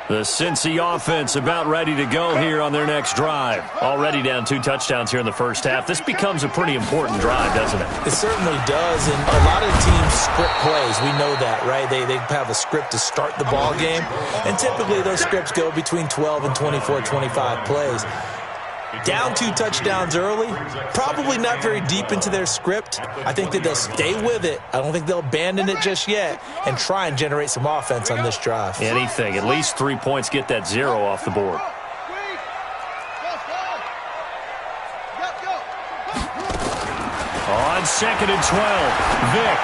The Cincy offense about ready to go here on their next drive. Already down 2 touchdowns here in the first half. This becomes a pretty important drive, doesn't it? It certainly does, and a lot of teams script plays. We know that, right? They have a script to start the ball game, and typically those scripts go between 12 and 24, 25 plays. Down 2 touchdowns early, probably not very deep into their script. I think that they'll stay with it. I don't think they'll abandon it just yet and try and generate some offense on this drive. Anything. At least 3 points, get that 0 off the board. On 2nd and 12, Vick.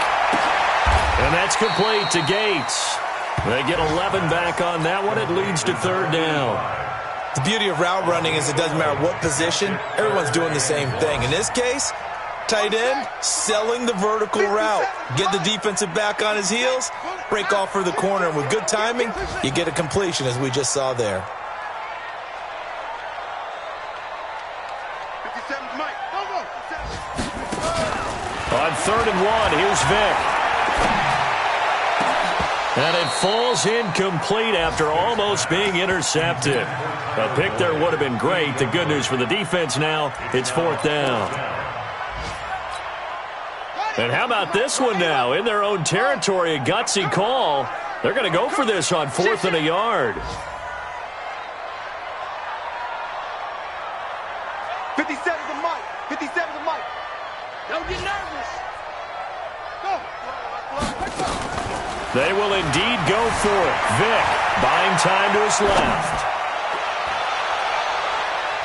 And that's complete to Gates. They get 11 back on that one. It leads to 3rd down. The beauty of route running is it doesn't matter what position, everyone's doing the same thing. In this case, tight end, selling the vertical route. Get the defensive back on his heels, break off for the corner, and with good timing, you get a completion as we just saw there. On 3rd and 1, here's Vick. And it falls incomplete after almost being intercepted. A pick there would have been great. The good news for the defense now, it's 4th down. And how about this one now? In their own territory, a gutsy call. They're going to go for this on 4th and a yard. 57 to Mike. 57 to Mike. Don't get nervous. Go. They will indeed go for it. Vick buying time to his left.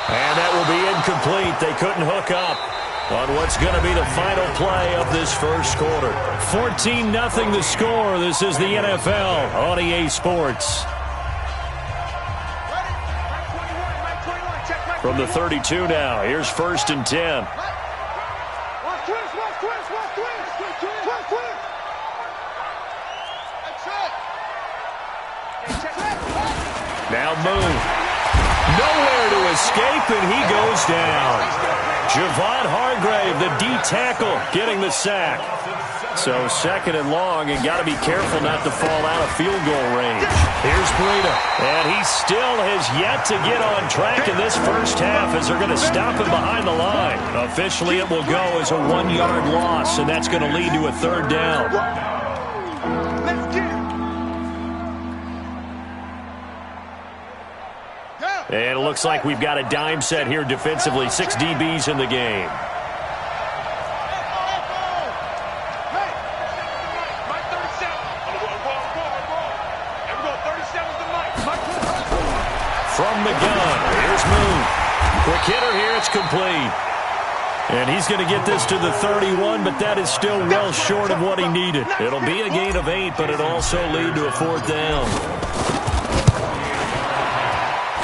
And that will be incomplete. They couldn't hook up on what's going to be the final play of this first quarter. 14-0 the score. This is the NFL on EA Sports. From the 32 now, here's 1st and 10. Now Moon. Nowhere to escape, and he goes down. Javon Hargrave, the D-tackle, getting the sack. So 2nd and long, and got to be careful not to fall out of field goal range. Here's Breida, and he still has yet to get on track in this first half as they're going to stop him behind the line. Officially, it will go as a 1-yard loss, and that's going to lead to a 3rd down. And it looks like we've got a dime set here defensively. 6 DBs in the game. From the gun, here's Moon. Quick hitter here, it's complete. And he's going to get this to the 31, but that is still well short of what he needed. It'll be a gain of 8, but it'll also lead to a 4th down.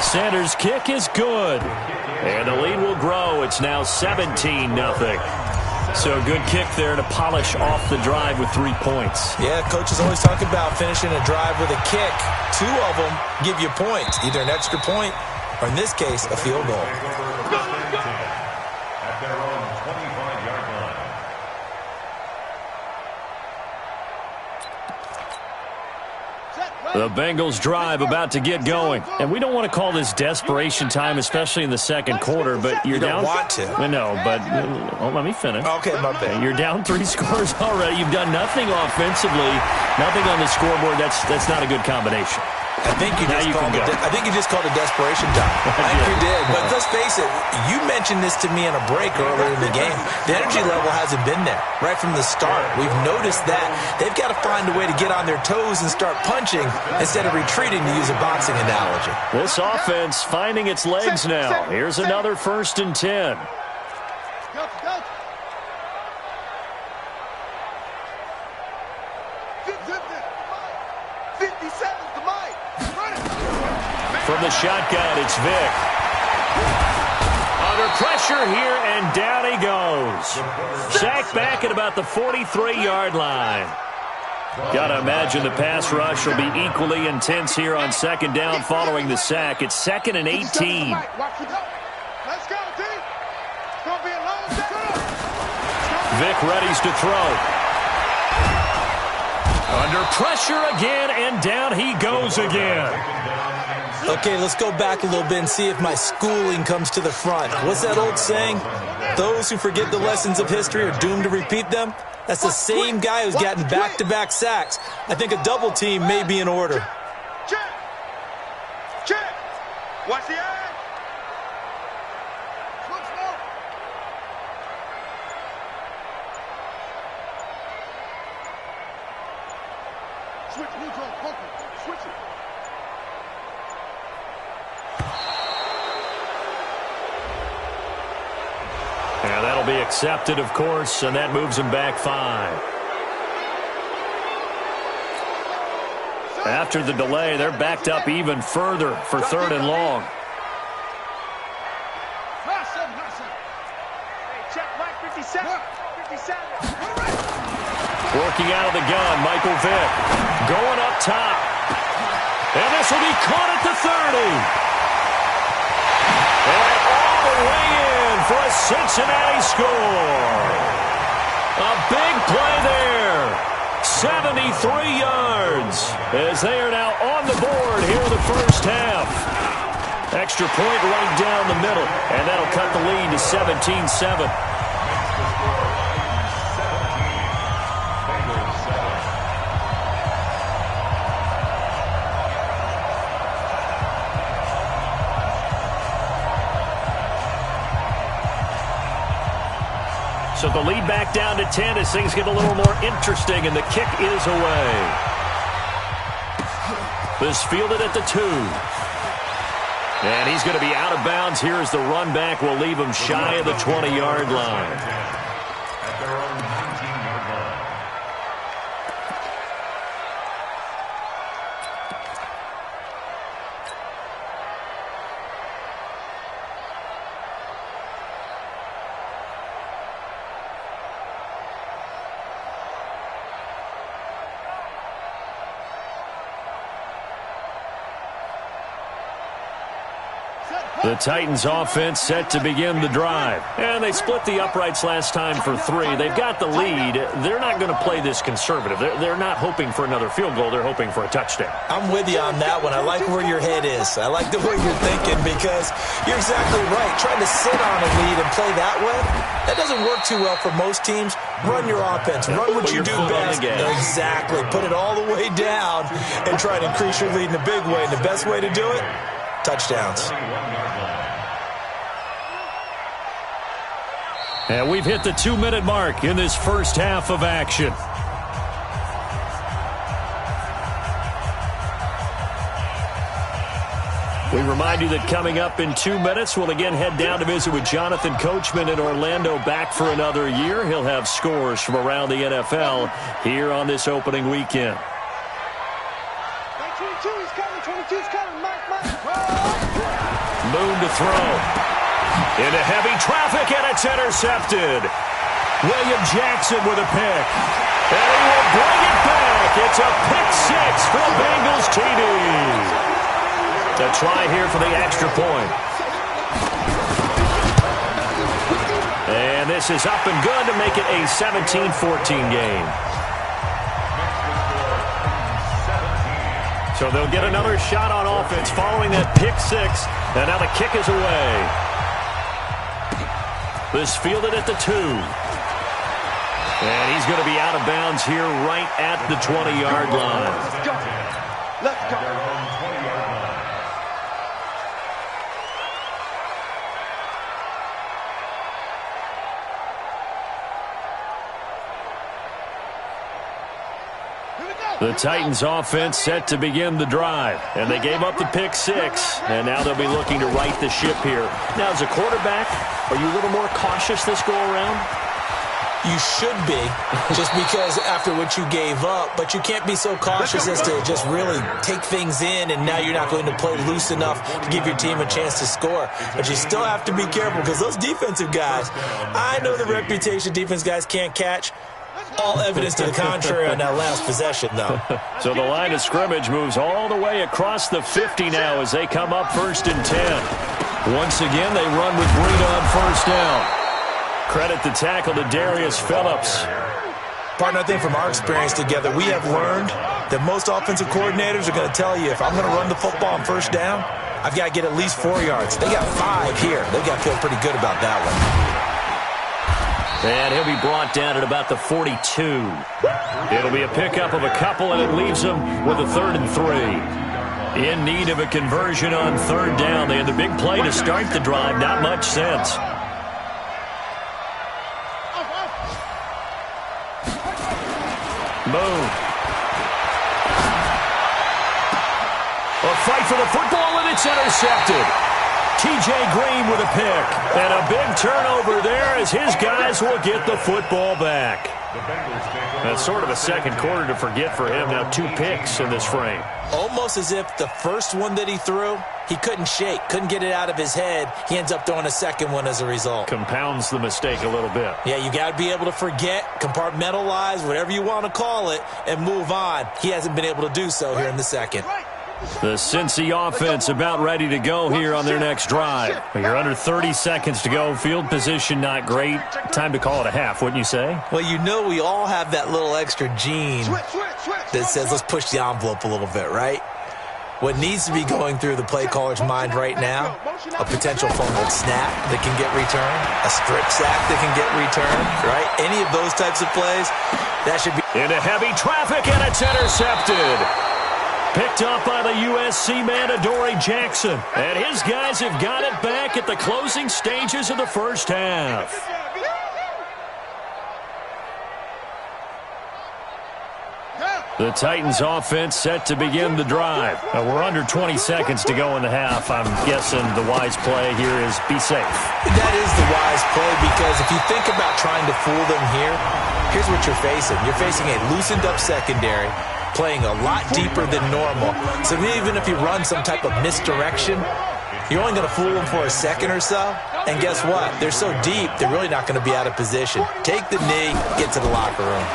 Sanders' kick is good. And the lead will grow. It's now 17-0. So a good kick there to polish off the drive with 3 points. Yeah, coaches always talk about finishing a drive with a kick. 2 of them give you points, either an extra point or, in this case, a field goal. At their own 25-yard line. The Bengals drive about to get going. And we don't want to call this desperation time, especially in the second quarter, but you're down. You don't want to. I know, but let me finish. Okay, my bad. You're down 3 scores already. You've done nothing offensively, nothing on the scoreboard. That's not a good combination. I think you just called it desperation time. I think you did. But let's face it, you mentioned this to me in a break earlier in the game. The energy level hasn't been there right from the start. We've noticed that. They've got to find a way to get on their toes and start punching instead of retreating, to use a boxing analogy. This offense finding its legs now. Here's another 1st and 10. From the shotgun, it's Vick. Under pressure here, and down he goes. Sacked back at about the 43-yard line. Got to imagine the pass rush will be equally intense here on 2nd down following the sack. It's 2nd and 18. Let's go, team. It's going to be a long day. Vick readies to throw. Under pressure again, and down he goes again. Okay, let's go back a little bit and see if my schooling comes to the front. What's that old saying? Those who forget the lessons of history are doomed to repeat them. That's the same guy who's gotten back-to-back sacks. I think a double team may be in order. Check. Check. Watch the edge. Switch now. Switch neutral. Switch it. And that'll be accepted, of course, and that moves him back 5. After the delay, they're backed up even further for 3rd and long. Working out of the gun, Michael Vick. Going up top. And this will be caught at the 30. And all the way in for a Cincinnati score. A big play there. 73 yards as they are now on the board here in the first half. Extra point right down the middle, and that'll cut the lead to 17-7. So the lead back down to 10 as things get a little more interesting, and the kick is away. This fielded at the 2. And he's going to be out of bounds here as the run back will leave him shy of the 20-yard line. At their own 19-yard line. The Titans offense set to begin the drive. And they split the uprights last time for 3. They've got the lead. They're not going to play this conservative. They're not hoping for another field goal. They're hoping for a touchdown. I'm with you on that one. I like where your head is. I like the way you're thinking because you're exactly right. Trying to sit on a lead and play that way, that doesn't work too well for most teams. Run your offense. Run what you do best. Exactly. Put it all the way down and try to increase your lead in a big way. And the best way to do it, touchdowns. And we've hit the 2-minute mark in this first half of action. We remind you that coming up in 2 minutes, we'll again head down to visit with Jonathan Coachman in Orlando, back for another year. He'll have scores from around the NFL here on this opening weekend. 22 is coming. 22 is coming. Mike. Moon to throw. Into heavy traffic, and it's intercepted. William Jackson with a pick. And he will bring it back. It's a pick 6 for the Bengals TD. A try here for the extra point. And this is up and good to make it a 17-14 game. So they'll get another shot on offense following that pick 6. And now the kick is away. This fielded at the 2. And he's going to be out of bounds here right at the 20-yard line. Let's go. The Titans offense set to begin the drive. And they gave up the pick 6. And now they'll be looking to right the ship here. Now, as a quarterback, are you a little more cautious this go-around? You should be, just because after what you gave up. But you can't be so cautious as to just really take things in, and now you're not going to play loose enough to give your team a chance to score. But you still have to be careful because those defensive guys, I know the reputation defense guys can't catch. All evidence to the contrary on that last possession, though. So the line of scrimmage moves all the way across the 50 now as they come up 1st and 10. Once again, they run with Reed on 1st down. Credit the tackle to Darius Phillips. Partner, I think from our experience together, we have learned that most offensive coordinators are going to tell you, if I'm going to run the football on first down, I've got to get at least 4 yards. They got 5 here. They've got to feel pretty good about that one. And he'll be brought down at about the 42. It'll be a pickup of a couple, and it leaves them with a 3rd and 3. In need of a conversion on 3rd down. They had the big play to start the drive. Not much sense. Moon. A fight for the football, and it's intercepted. T.J. Green with a pick. And a big turnover there as his guys will get the football back. That's sort of a second quarter to forget for him. Now 2 picks in this frame. Almost as if the first one that he threw, he couldn't shake, couldn't get it out of his head. He ends up throwing a second one as a result. Compounds the mistake a little bit. Yeah, you got to be able to forget, compartmentalize, whatever you want to call it, and move on. He hasn't been able to do so here in the second. The Cincy offense about ready to go here on their next drive. You're under 30 seconds to go. Field position not great. Time to call it a half, wouldn't you say? Well, you know we all have that little extra gene that says let's push the envelope a little bit, right? What needs to be going through the play caller's mind right now, a potential fumbled snap that can get returned, a strip sack that can get returned, right? Any of those types of plays, that should be... Into heavy traffic, and it's intercepted. Picked up by the USC man, Adoree Jackson. And his guys have got it back at the closing stages of the first half. The Titans offense set to begin the drive. We're under 20 seconds to go in the half. I'm guessing the wise play here is be safe. That is the wise play, because if you think about trying to fool them here, here's what you're facing. You're facing a loosened up secondary, playing a lot deeper than normal. So even if you run some type of misdirection, you're only going to fool them for a second or so. And guess what? They're so deep, they're really not going to be out of position. Take the knee, get to the locker room.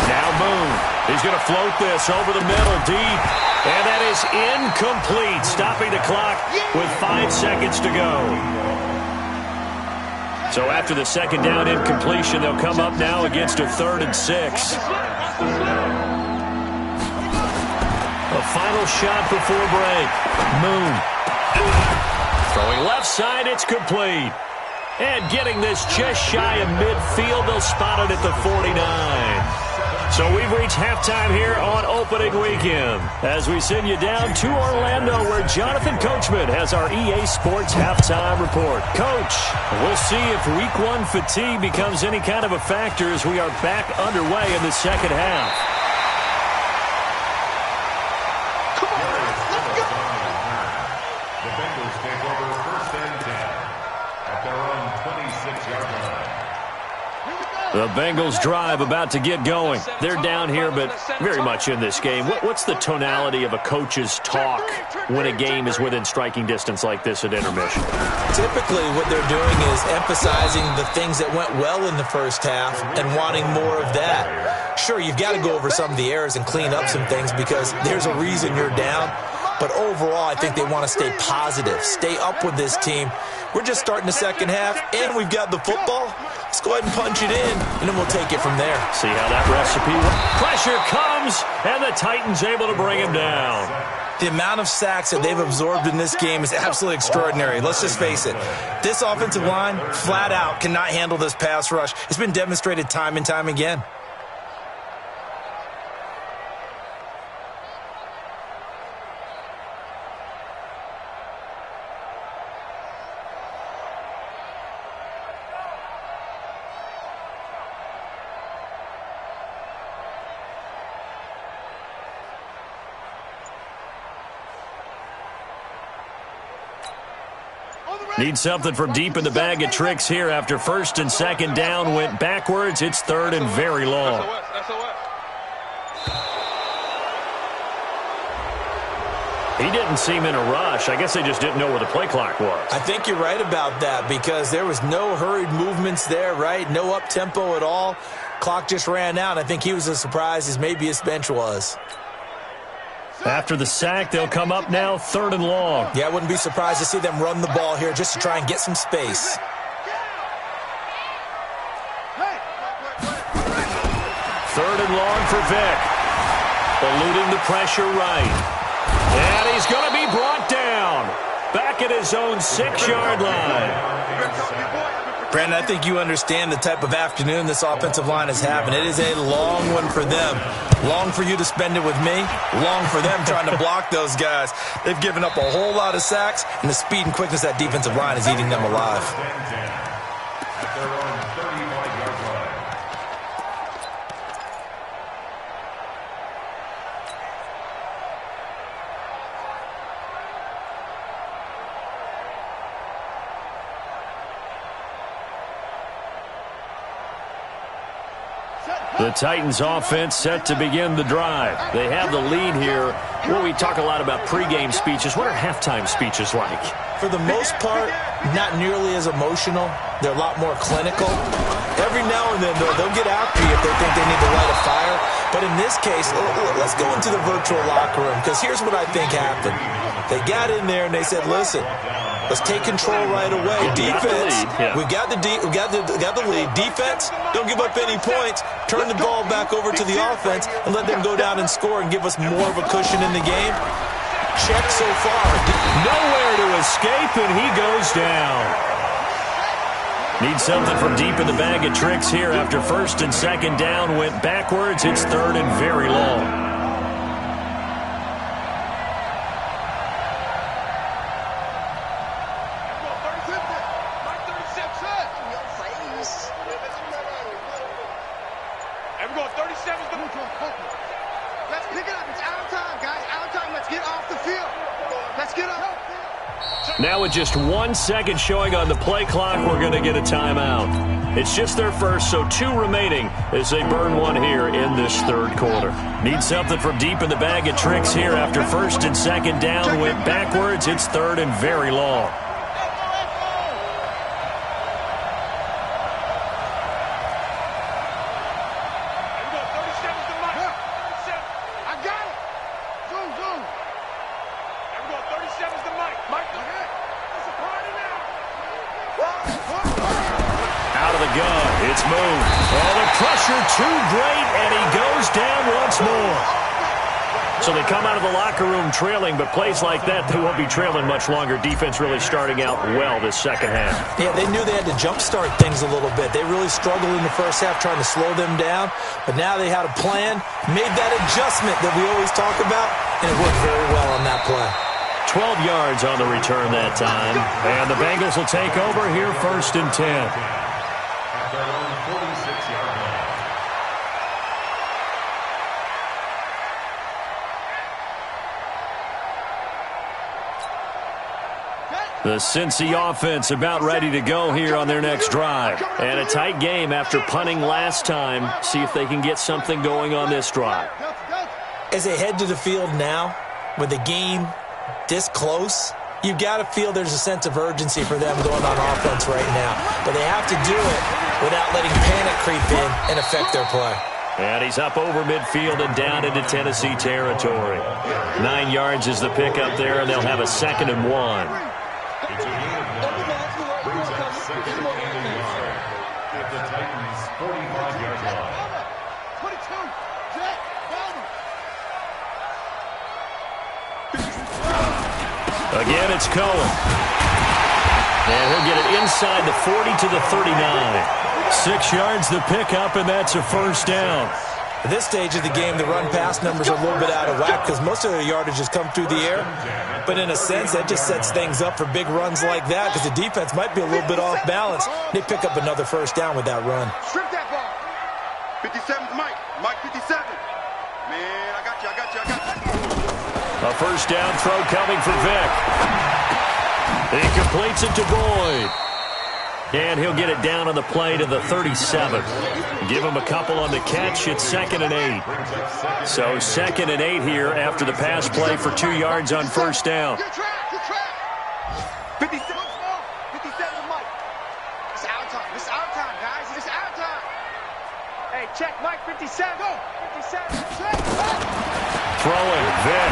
Now Moon. He's going to float this over the middle deep. And that is incomplete, stopping the clock with 5 seconds to go. So after the second down incompletion, they'll come up now against a 3rd and 6. A final shot before break. Moon. Throwing left side, it's complete. And getting this just shy of midfield, they'll spot it at the 49. So we've reached halftime here on opening weekend as we send you down to Orlando, where Jonathan Coachman has our EA Sports halftime report. Coach, we'll see if Week 1 fatigue becomes any kind of a factor as we are back underway in the second half. The Bengals take over 1st and 10 at their own 26-yard line. The Bengals drive about to get going. They're down here, but very much in this game. What's the tonality of a coach's talk when a game is within striking distance like this at intermission? Typically, what they're doing is emphasizing the things that went well in the first half and wanting more of that. Sure, you've got to go over some of the errors and clean up some things because there's a reason you're down. But overall, I think they want to stay positive, stay up with this team. We're just starting the second half, and we've got the football. Let's go ahead and punch it in, and then we'll take it from there. See how that recipe works. Pressure comes, and the Titans able to bring him down. The amount of sacks that they've absorbed in this game is absolutely extraordinary. Let's just face it. This offensive line, flat out, cannot handle this pass rush. It's been demonstrated time and time again. Need something from deep in the bag of tricks here after 1st and 2nd down went backwards. It's 3rd and very long. He didn't seem in a rush. I guess they just didn't know where the play clock was. I think you're right about that because there was no hurried movements there, right? No up-tempo at all. Clock just ran out. I think he was as surprised as maybe his bench was. After the sack, they'll come up now 3rd and long. Yeah, I wouldn't be surprised to see them run the ball here just to try and get some space. 3rd and long for Vic. eluding the pressure right. And he's going to be brought down. Back at his own 6-yard line. Brandon, I think you understand the type of afternoon this offensive line is having. It is a long one for them. Long for you to spend it with me. Long for them trying to block those guys. They've given up a whole lot of sacks, and the speed and quickness of that defensive line is eating them alive. The Titans offense set to begin the drive. They have the lead here. Well, we talk a lot about pregame speeches. What are halftime speeches like? For the most part, not nearly as emotional. They're a lot more clinical. Every now and then, they'll get after you if they think they need to light a fire. But in this case, let's go into the virtual locker room, because here's what I think happened. They got in there and they said, listen, let's take control right away. Defense, we got the lead. Defense, don't give up any points. Turn the ball back over to the offense and let them go down and score and give us more of a cushion in the game. Check so far. Nowhere to escape, and he goes down. Need something from deep in the bag of tricks here after 1st and 2nd down. Went backwards. It's 3rd and very long. Now with just 1 second showing on the play clock, we're going to get a timeout. It's just their first, so 2 remaining as they burn one here in this 3rd quarter. Need something from deep in the bag of tricks here after 1st and 2nd down. Went backwards. It's 3rd and very long. It's moved. Oh, the pressure too great, and he goes down once more. So they come out of the locker room trailing, but plays like that, they won't be trailing much longer. Defense really starting out well this second half. Yeah, they knew they had to jumpstart things a little bit. They really struggled in the first half trying to slow them down, but now they had a plan, made that adjustment that we always talk about, and it worked very well on that play. 12 yards on the return that time, and the Bengals will take over here 1st and 10. The Cincy offense about ready to go here on their next drive. And a tight game after punting last time. See if they can get something going on this drive. As they head to the field now, with the game this close, you've got to feel there's a sense of urgency for them going on offense right now. But they have to do it without letting panic creep in and affect their play. And he's up over midfield and down into Tennessee territory. 9 yards is the pickup there, and they'll have a 2nd and 1. It's a gain of 1. Brings up 2nd and 1 at the Titans' 45-yard line. 22. Jack, again, it's Cohen. And he'll get it inside the 40 to the 39. 6 yards the pickup, and that's a 1st down. At this stage of the game, the run-pass numbers are a little bit out of whack because most of their yardage has come through the air. But in a sense, that just sets things up for big runs like that because the defense might be a little bit off balance. They pick up another 1st down with that run. Strip that ball. 57's Mike. Mike 57. Man, I got you. A 1st down throw coming for Vick. He completes it to Boyd. And he'll get it down on the play to the 37. Give him a couple on the catch. It's 2nd and 8. So 2nd and 8 here after the pass play for 2 yards on 1st down. Good track. 57 to Mike. It's our time. It's our time, guys. It's our time. Hey, check Mike 57. Go. 57. Check. Throwing, Vick.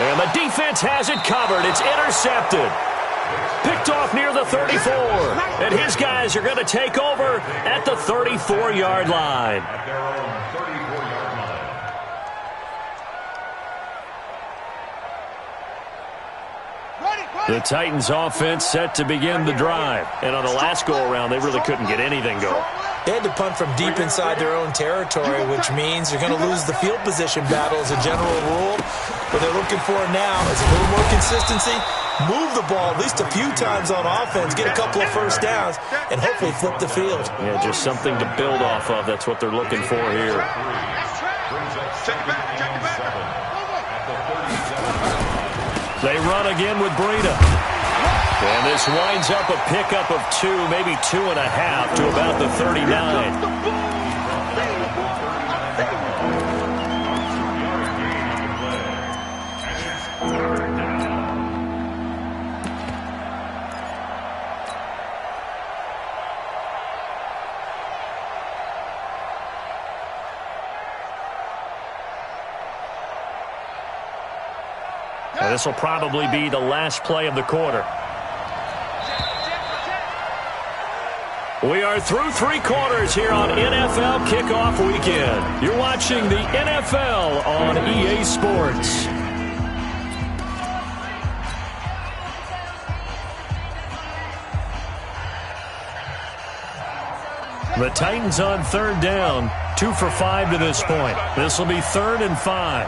And the defense has it covered. It's intercepted. Picked off near the 34. And his guys are going to take over at the 34-yard line. At their own 34-yard line. The Titans offense set to begin the drive. And on the last go-around, they really couldn't get anything going. They had to punt from deep inside their own territory, which means you're going to lose the field position battle as a general rule. What they're looking for now is a little more consistency, move the ball at least a few times on offense, get a couple of first downs, and hopefully flip the field. Yeah, just something to build off of. That's what they're looking for here. They run again with Breida. And this winds up a pickup of 2, maybe 2.5 to about the 39. Now this will probably be the last play of the quarter. We are through 3 quarters here on NFL Kickoff Weekend. You're watching the NFL on EA Sports. The Titans on 3rd down, 2 for 5 to this point. This will be 3rd and 5.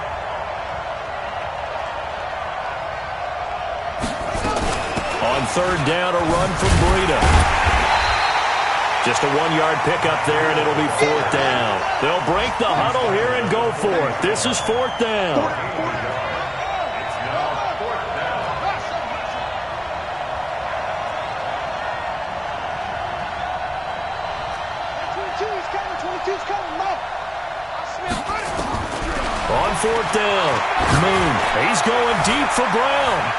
On 3rd down, a run from Breida. Just a 1-yard pickup there, and it'll be 4th down. They'll break the huddle here and go for it. This is 4th down. On 4th down, Moon. He's going deep for Brown.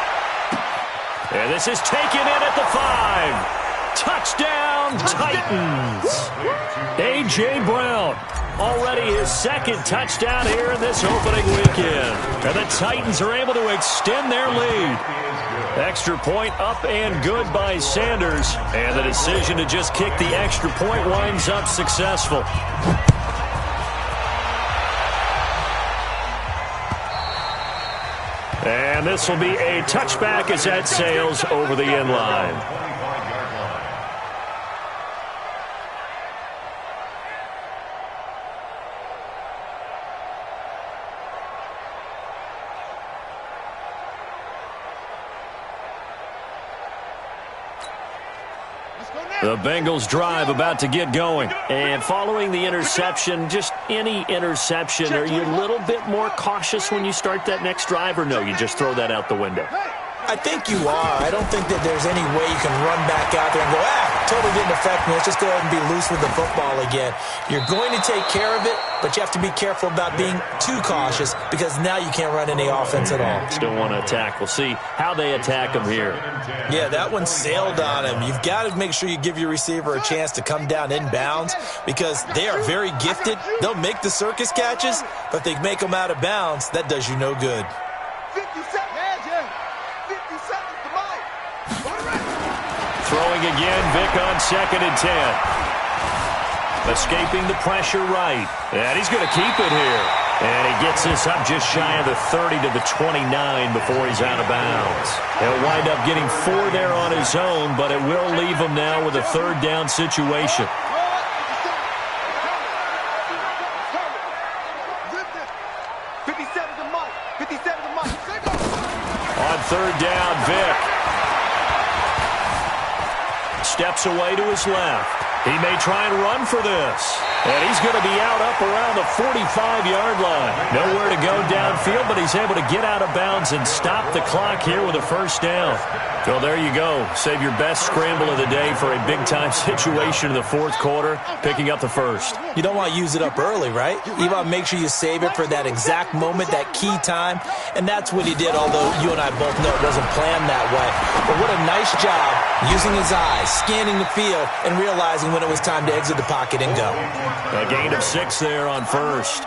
And this is taken in at the 5. Touchdown, Titans. A.J. Brown, already his 2nd touchdown here in this opening weekend. And the Titans are able to extend their lead. Extra point up and good by Sanders. And the decision to just kick the extra point winds up successful. And this will be a touchback as that sails over the end line. The Bengals drive about to get going. And following the interception, just any interception, are you a little bit more cautious when you start that next drive, or no, you just throw that out the window? I think you are. I don't think that there's any way you can run back out there and go, totally didn't affect me. Let's just go ahead and be loose with the football again. You're going to take care of it, but you have to be careful about being too cautious because now you can't run any offense at all. Still want to attack. We'll see how they attack him here. Yeah, that one sailed on him. You've got to make sure you give your receiver a chance to come down inbounds because they are very gifted. They'll make the circus catches, but if they make them out of bounds, that does you no good. 50 seconds, 50 seconds to Mike. Throwing again, Vic on 2nd and 10. Escaping the pressure right. And he's going to keep it here. And he gets this up just shy of the 30 to the 29 before he's out of bounds. He'll wind up getting 4 there on his own, but it will leave him now with a 3rd down situation. 57 to Mike. 57 to Mike. On 3rd down, Vic steps away to his left. He may try and run for this. And he's going to be out up around the 45-yard line. Nowhere to go downfield, but he's able to get out of bounds and stop the clock here with a 1st down. Well, there you go. Save your best scramble of the day for a big-time situation in the 4th quarter, picking up the 1st. You don't want to use it up early, right? You want to make sure you save it for that exact moment, that key time. And that's what he did, although you and I both know it wasn't planned that way. But what a nice job using his eyes, scanning the field, and realizing when it was time to exit the pocket and go. A gain of 6 there on 1st.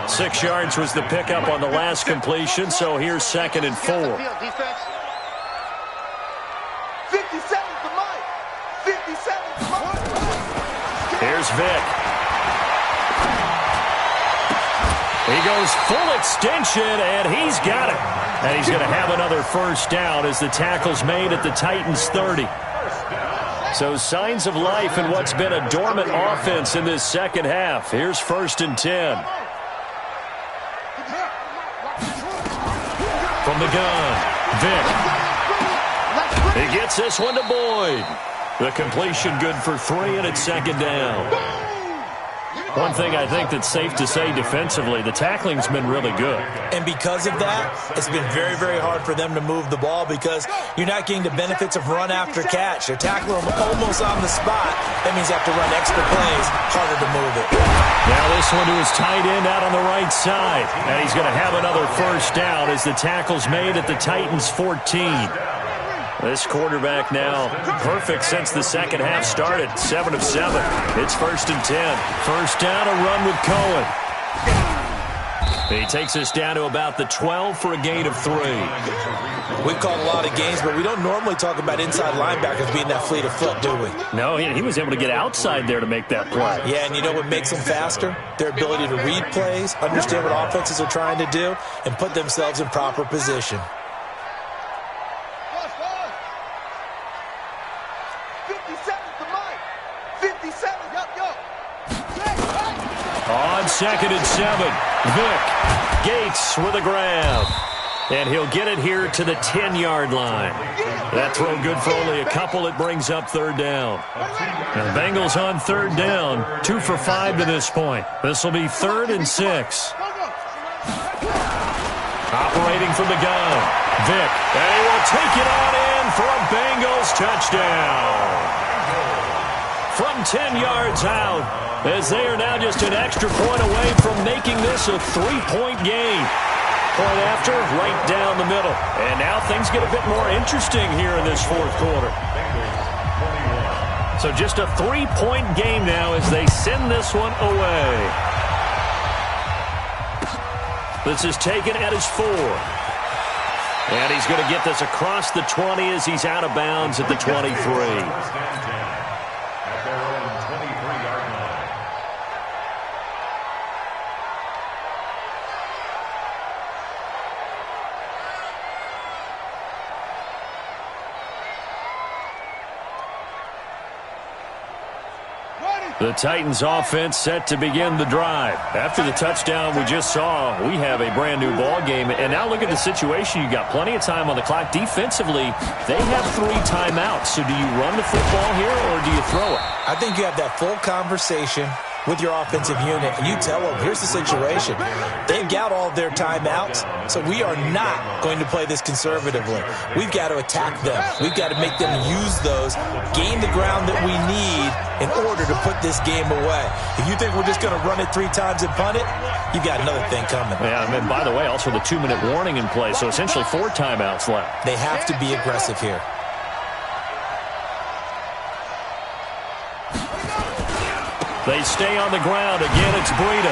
6 yards was the pickup on the last completion, so here's 2nd and 4. 50 seconds to Mike. 50 seconds to Mike. Here's Vic. He goes full extension, and he's got it. And he's going to have another first down as the tackle's made at the Titans' 30. So signs of life in what's been a dormant offense in this second half. Here's 1st and 10. From the gun, Vick. He gets this one to Boyd. The completion good for 3, and it's 2nd down. One thing I think that's safe to say defensively, the tackling's been really good. And because of that, it's been very, very hard for them to move the ball because you're not getting the benefits of run after catch. They're tackling them almost on the spot. That means you have to run extra plays, harder to move it. Now this one to his tight end out on the right side. And he's going to have another first down as the tackle's made at the Titans' 14. This quarterback now perfect since the second half started. 7 of 7. It's 1st and 10. First down, a run with Cohen. He takes us down to about the 12 for a gain of 3. We've called a lot of games, but we don't normally talk about inside linebackers being that fleet of foot, do we? No, he was able to get outside there to make that play. Yeah, and you know what makes them faster? Their ability to read plays, understand what offenses are trying to do, and put themselves in proper position. On 2nd and 7, Vick. Gates with a grab. And he'll get it here to the 10-yard line. That throw good for only a couple. It brings up 3rd down. And the Bengals on 3rd down. 2 for 5 to this point. This will be 3rd and 6. Operating from the gun, Vick. And he will take it on in for a Bengals touchdown. From 10 yards out, as they are now just an extra point away from making this a 3-point game. Point after, right down the middle. And now things get a bit more interesting here in this 4th quarter. So just a 3-point game now as they send this one away. This is taken at his 4. And he's going to get this across the 20 as he's out of bounds at the 23. The Titans offense set to begin the drive. After the touchdown we just saw, we have a brand new ball game. And now look at the situation. You got plenty of time on the clock. Defensively, they have 3 timeouts. So do you run the football here or do you throw it? I think you have that full conversation with your offensive unit, and you tell them, here's the situation. They've got all their timeouts, so we are not going to play this conservatively. We've got to attack them. We've got to make them use those, gain the ground that we need in order to put this game away. If you think we're just going to run it 3 times and punt it, you've got another thing coming. Yeah, and by the way, also the 2-minute warning in play, so essentially 4 timeouts left. They have to be aggressive here. They stay on the ground. Again, it's Breida.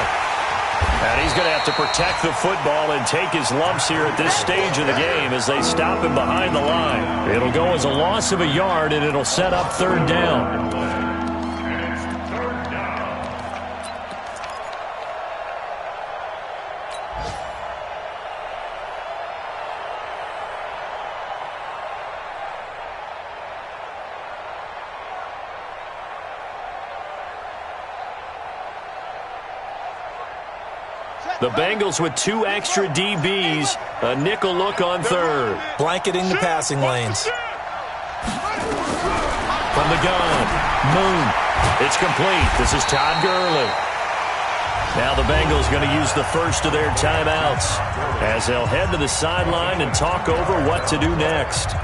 And he's going to have to protect the football and take his lumps here at this stage of the game as they stop him behind the line. It'll go as a loss of a yard, and it'll set up 3rd down. The Bengals with 2 extra DBs, a nickel look on 3rd. Blanketing the passing lanes. From the gun, Moon. It's complete. This is Todd Gurley. Now the Bengals going to use the first of their timeouts as they'll head to the sideline and talk over what to do next.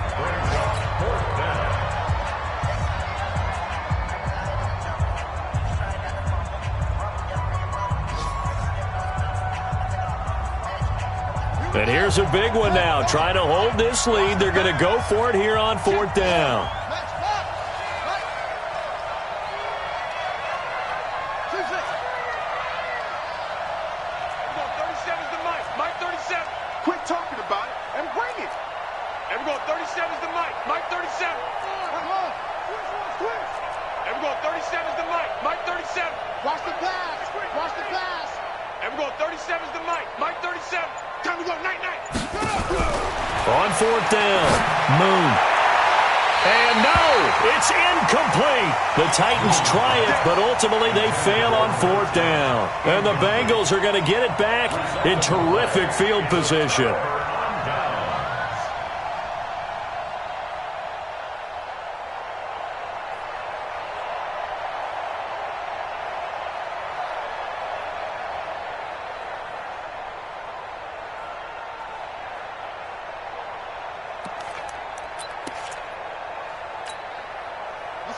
And here's a big one now. Trying to hold this lead. They're going to go for it here on 4th down. Mike 37. Quit talking about it and bring it. And we're going 37's the Mike. Mike 37. And we're going 37's the Mike. Mike 37. Watch the pass. Watch the pass. And we're go. 37's the Mike. Mike 37. Time to go. Night-night. On fourth down, Moon. And no, it's incomplete. The Titans try it, but ultimately they fail on fourth down. And the Bengals are going to get it back in terrific field position.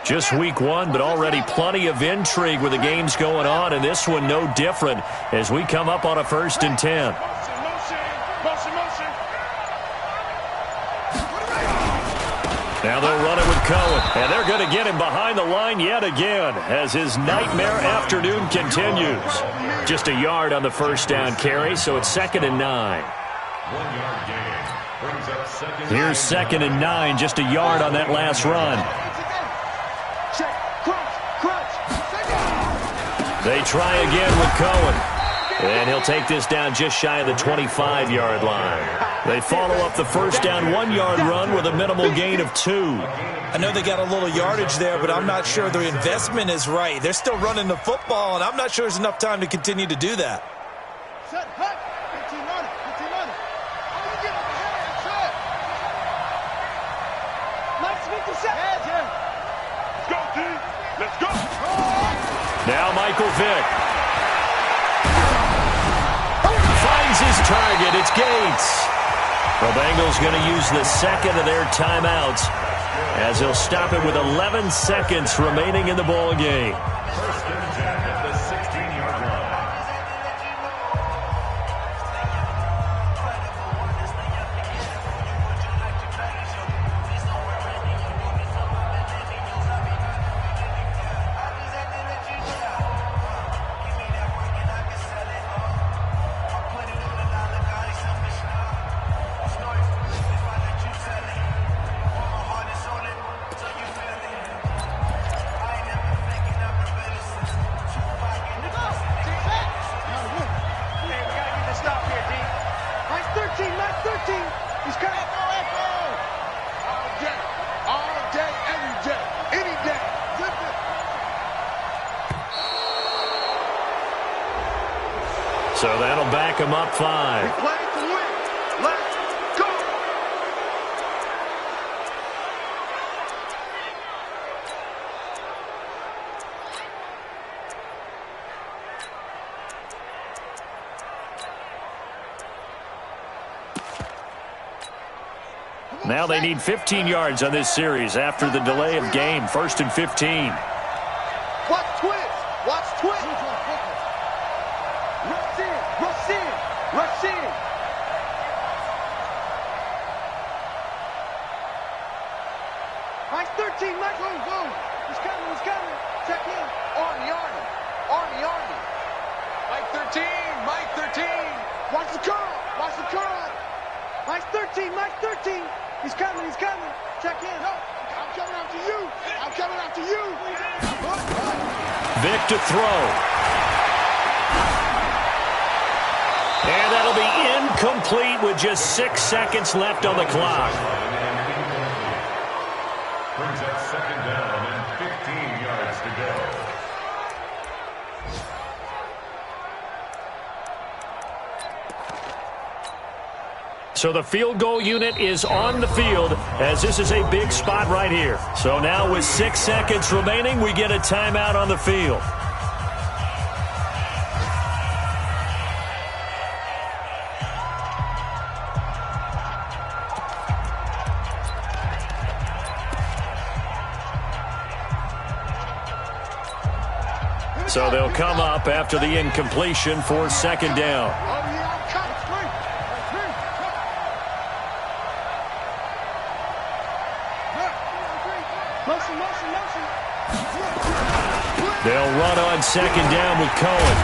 Just week one, but already plenty of intrigue with the games going on, and this one no different as we come up on a 1st and 10. Now they'll run it with Cohen, and they're going to get him behind the line yet again as his nightmare afternoon continues. Just a yard on the first down carry, so it's 2nd and 9. 1 yard gain. Brings up second. Here's 2nd and 9, just a yard on that last run. They try again with Cohen, and he'll take this down just shy of the 25-yard line. They follow up the first down 1-yard run with a minimal gain of 2. I know they got a little yardage there, but I'm not sure the investment is right. They're still running the football, and I'm not sure there's enough time to continue to do that. Set, hut. 15 on it. 15 on it. Oh, you get over here and set. Mike's 57. Let's go, team. Let's go. Now Michael Vick finds his target. It's Gates. The Bengals going to use the second of their timeouts as he'll stop it with 11 seconds remaining in the ball game. 1st and 10 at the 16-yard line. So that'll back him up 5. We play to win. Let's go. Now they need 15 yards on this series after the delay of game. 1st and 15. Watch twins. Watch twins. Rush in. Rush in. Rush in. Mike's 13. Mike, go, go. He's coming. He's coming. Check in. Army, Army. Army, Army. Mike 13. Mike 13. Watch the curl. Watch the curl. Mike's 13. Mike 13. He's coming. He's coming. Check in. No, I'm coming after you. I'm coming after you. Vick to throw. And that'll be incomplete with just 6 seconds left on the clock. Brings up 2nd down and 15 yards to go. So the field goal unit is on the field as this is a big spot right here. So now with 6 seconds remaining, we get a timeout on the field. So they'll come up after the incompletion for 2nd down. They'll run on 2nd down with Cohen.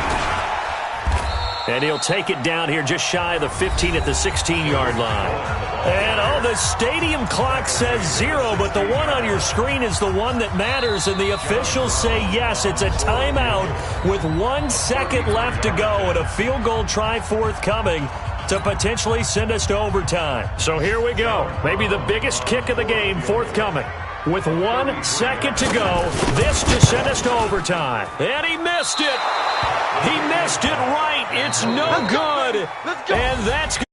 And he'll take it down here just shy of the 15 at the 16-yard line. And, the stadium clock says 0, but the one on your screen is the one that matters, and the officials say yes, it's a timeout with 1 second left to go and a field goal try forthcoming to potentially send us to overtime. So here we go. Maybe the biggest kick of the game forthcoming. With 1 second to go, this to send us to overtime. And he missed it. He missed it right. It's no good. And that's